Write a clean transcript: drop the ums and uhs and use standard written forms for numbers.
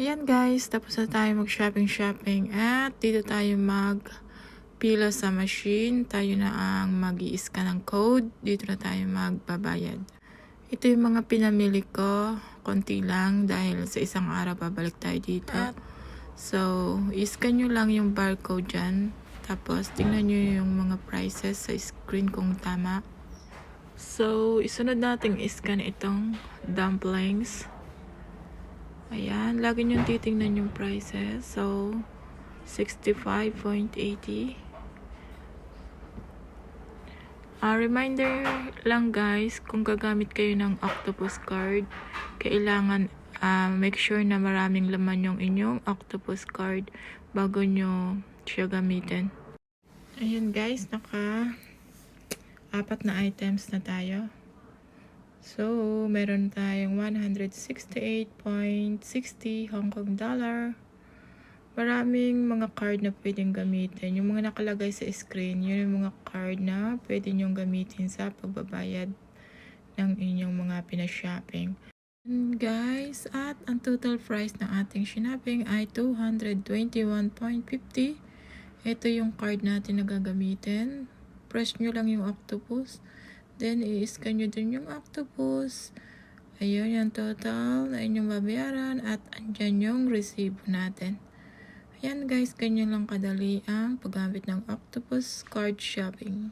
Ayan guys, tapos na tayo mag-shopping at dito tayo mag-pila sa machine. Tayo na ang mag-i-scan ng code. Dito na tayo magbabayad. Ito yung mga pinamili ko. Konti lang dahil sa isang araw babalik tayo dito. So, i-scan nyo lang yung barcode dyan. Tapos, tingnan nyo yung mga prices sa screen kung tama. So, isunod natin i-scan itong dumplings. Ayan, lagi nyo titingnan yung prices. So, 65.80. Reminder lang guys, kung gagamit kayo ng octopus card, kailangan make sure na maraming laman yung inyong octopus card bago nyo siya gamitin. Ayan guys, naka-4 na items na tayo. So, meron tayong 168.60 Hong Kong dollar. Maraming mga card na pwedeng gamitin. Yung mga nakalagay sa screen, yun yung mga card na pwede nyong gamitin sa pagbabayad ng inyong mga pinashopping. And guys, at ang total price ng ating shopping ay 221.50. Ito yung card natin na gagamitin. Press nyo lang yung octopus. Then, i-scan nyo dun yung octopus. Ayun, yung total na inyong babayaran at andyan yung resibo natin. Ayan guys, ganyan lang kadali ang paggamit ng octopus card shopping.